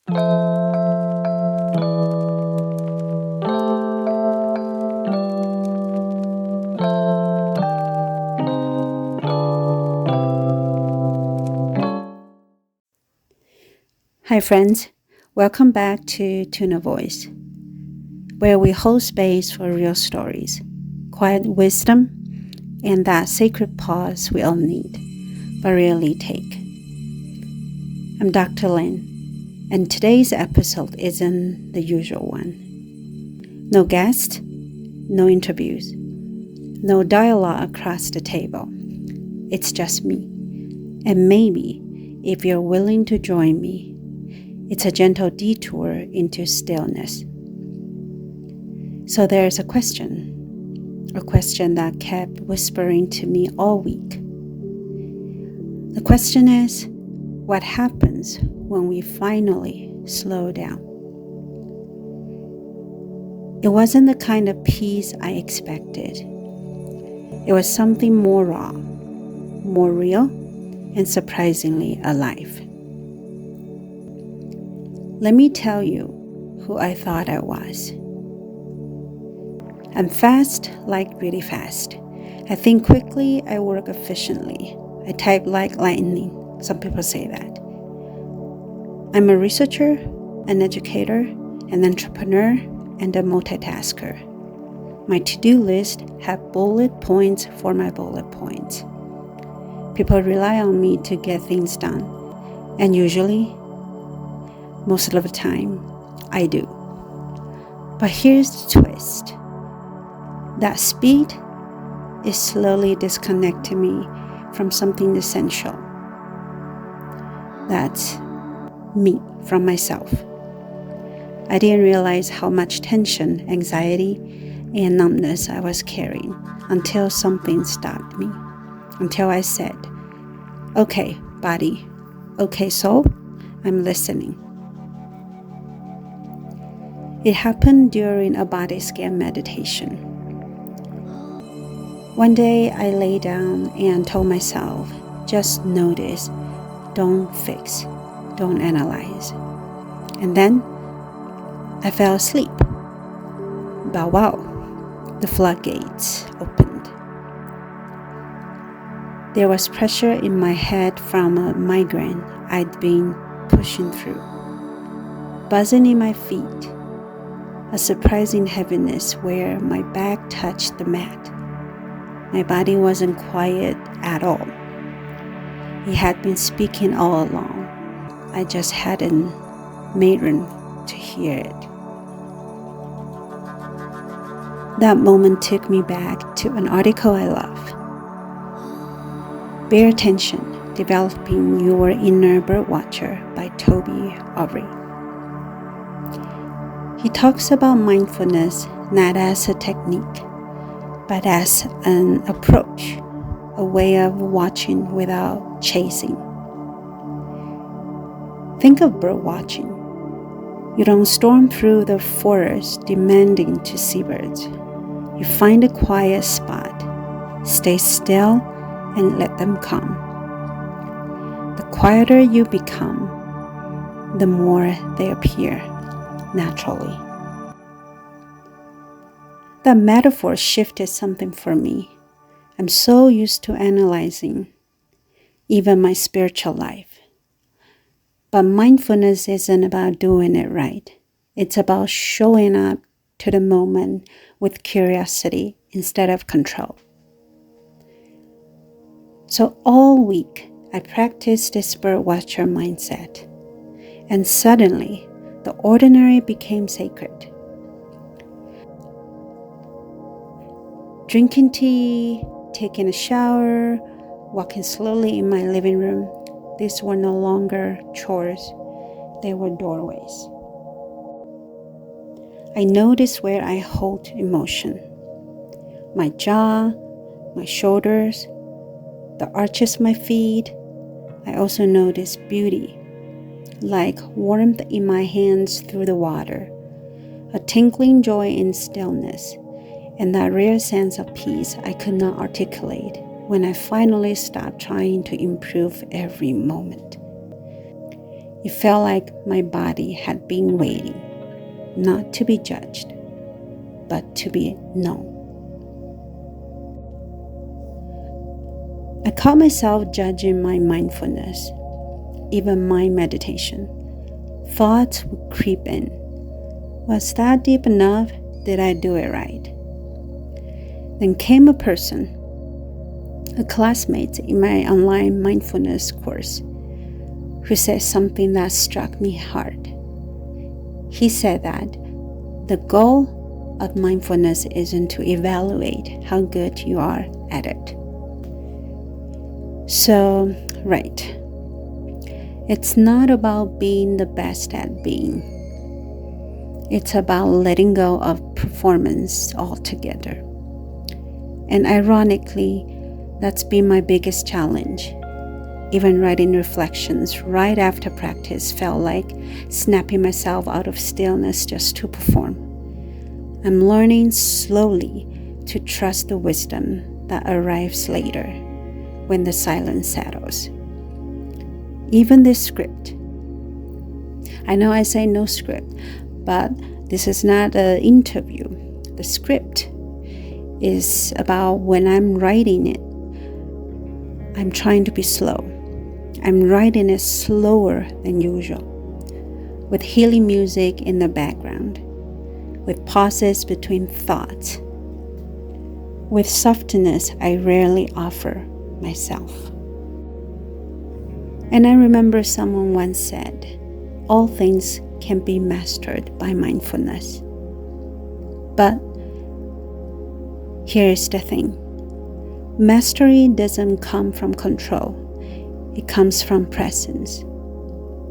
Hi friends, welcome back to tune.a.voice, where we hold space for real stories, quiet wisdom, and that sacred pause we all need, but rarely take. I'm Dr. Lin, and today's episode isn't the usual one. No guests, no interviews, no dialogue across the table. It's just me, and maybe, if you're willing to join me, it's a gentle detour into stillness. So there's a question that kept whispering to me all week. The question is, what happens when we finally slow down? It wasn't the kind of peace I expected. It was something more raw, more real, and surprisingly alive. Let me tell you who I thought I was. I'm fast, like really fast. I think quickly, I work efficiently. I type like lightning. Some people say that. I'm a researcher, an educator, an entrepreneur, and a multitasker. My to-do list have bullet points for my bullet points. People rely on me to get things done, and usually, most of the time, I do. But here's the twist. That speed is slowly disconnecting me from something essential. That's me from myself. I didn't realize how much tension, anxiety, and numbness I was carrying until something stopped me. Until I said, okay, body, okay, soul, I'm listening. It happened during a body scan meditation. One day I lay down and told myself, just notice, don't fix, don't analyze. And then I fell asleep. But wow, the floodgates opened. There was pressure in my head from a migraine I'd been pushing through, buzzing in my feet, a surprising heaviness where my back touched the mat. My body wasn't quiet at all. It had been speaking all along. I just hadn't made room to hear it. That moment took me back to an article I love. Pay Attention, Developing Your Inner Birdwatcher by Toby Aubrey. He talks about mindfulness not as a technique, but as an approach, a way of watching without chasing. Think of bird watching. You don't storm through the forest demanding to see birds. You find a quiet spot, stay still, and let them come. The quieter you become, the more they appear naturally. That metaphor shifted something for me. I'm so used to analyzing, even my spiritual life. But mindfulness isn't about doing it right. It's about showing up to the moment with curiosity instead of control. So all week, I practiced this birdwatcher mindset. And suddenly, the ordinary became sacred. Drinking tea, taking a shower, walking slowly in my living room, these were no longer chores, they were doorways. I noticed where I hold emotion. My jaw, my shoulders, the arches of my feet. I also noticed beauty, like warmth in my hands through the water, a tinkling joy in stillness, and that rare sense of peace I could not articulate when I finally stopped trying to improve every moment. It felt like my body had been waiting, not to be judged, but to be known. I caught myself judging my mindfulness, even my meditation. Thoughts would creep in. Was that deep enough? Did I do it right? Then came a person, a classmate in my online mindfulness course, who said something that struck me hard. He said that the goal of mindfulness isn't to evaluate how good you are at it. So, right. It's not about being the best at being. It's about letting go of performance altogether. And ironically, that's been my biggest challenge. Even writing reflections right after practice felt like snapping myself out of stillness just to perform. I'm learning slowly to trust the wisdom that arrives later when the silence settles. Even this script. I know I say no script, but this is not an interview. The script is about when I'm writing it. I'm trying to be slow. I'm writing it slower than usual, with healing music in the background, with pauses between thoughts, with softness I rarely offer myself. And I remember someone once said, all things can be mastered by mindfulness. But here is the thing. Mastery doesn't come from control. It comes from presence,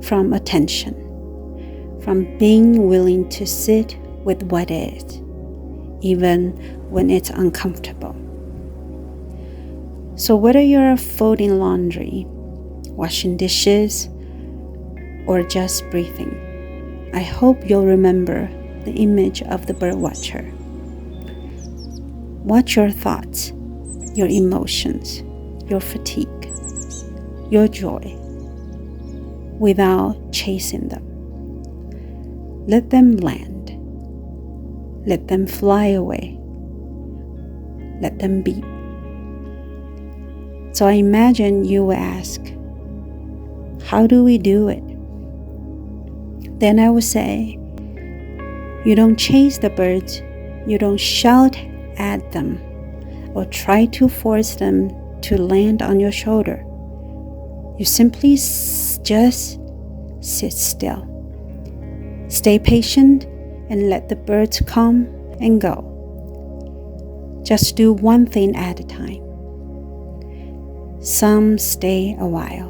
from attention, from being willing to sit with what is, even when it's uncomfortable. So whether you're folding laundry, washing dishes, or just breathing, I hope you'll remember the image of the birdwatcher. Watch your thoughts, your emotions, your fatigue, your joy, without chasing them. Let them land. Let them fly away. Let them be. So I imagine you will ask, how do we do it? Then I will say, you don't chase the birds, you don't shout at them, or try to force them to land on your shoulder. You simply just sit still. Stay patient and let the birds come and go. Just do one thing at a time. Some stay a while.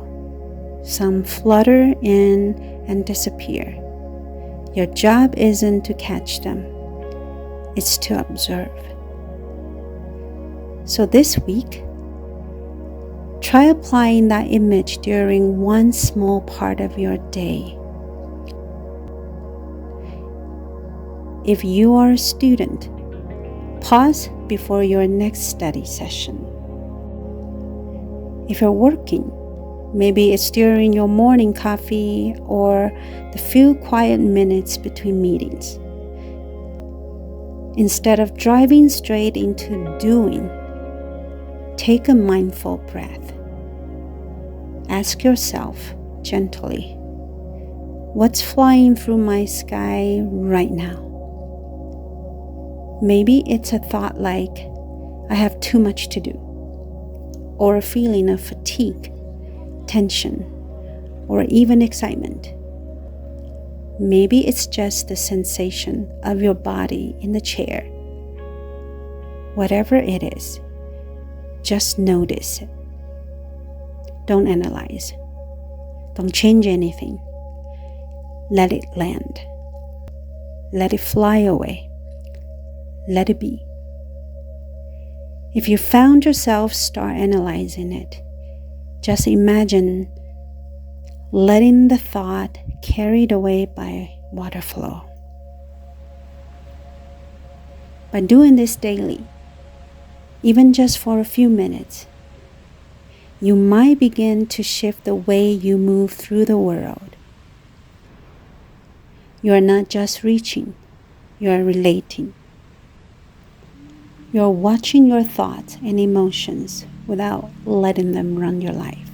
Some flutter in and disappear. Your job isn't to catch them. It's to observe. So this week, try applying that image during one small part of your day. If you are a student, pause before your next study session. If you're working, maybe it's during your morning coffee or the few quiet minutes between meetings. Instead of driving straight into doing, take a mindful breath. Ask yourself gently, what's flying through my sky right now? Maybe it's a thought like, I have too much to do, or a feeling of fatigue, tension, or even excitement. Maybe it's just the sensation of your body in the chair. Whatever it is, just notice it. Don't analyze. Don't change anything. Let it land. Let it fly away. Let it be. If you found yourself start analyzing it, just imagine letting the thought carried away by water flow. By doing this daily, even just for a few minutes, you might begin to shift the way you move through the world. You are not just reaching, you are relating. You are watching your thoughts and emotions without letting them run your life.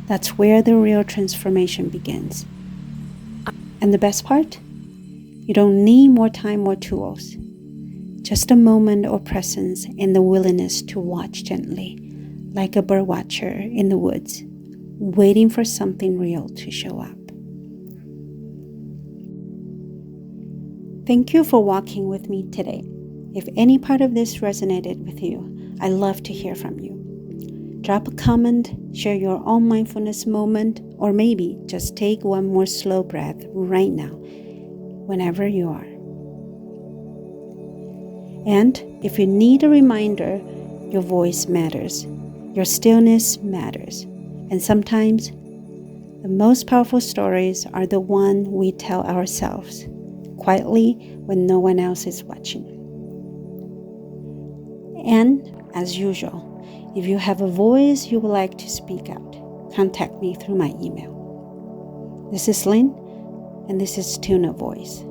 That's where the real transformation begins. And the best part? You don't need more time or tools. Just a moment or presence and the willingness to watch gently, like a bird watcher in the woods, waiting for something real to show up. Thank you for walking with me today. If any part of this resonated with you, I'd love to hear from you. Drop a comment, share your own mindfulness moment, or maybe just take one more slow breath right now, whenever you are. And if you need a reminder, your voice matters, your stillness matters, and sometimes the most powerful stories are the ones we tell ourselves, quietly when no one else is watching. And as usual, if you have a voice you would like to speak out, contact me through my email. This is Lynn, and this is Tune.a.voice.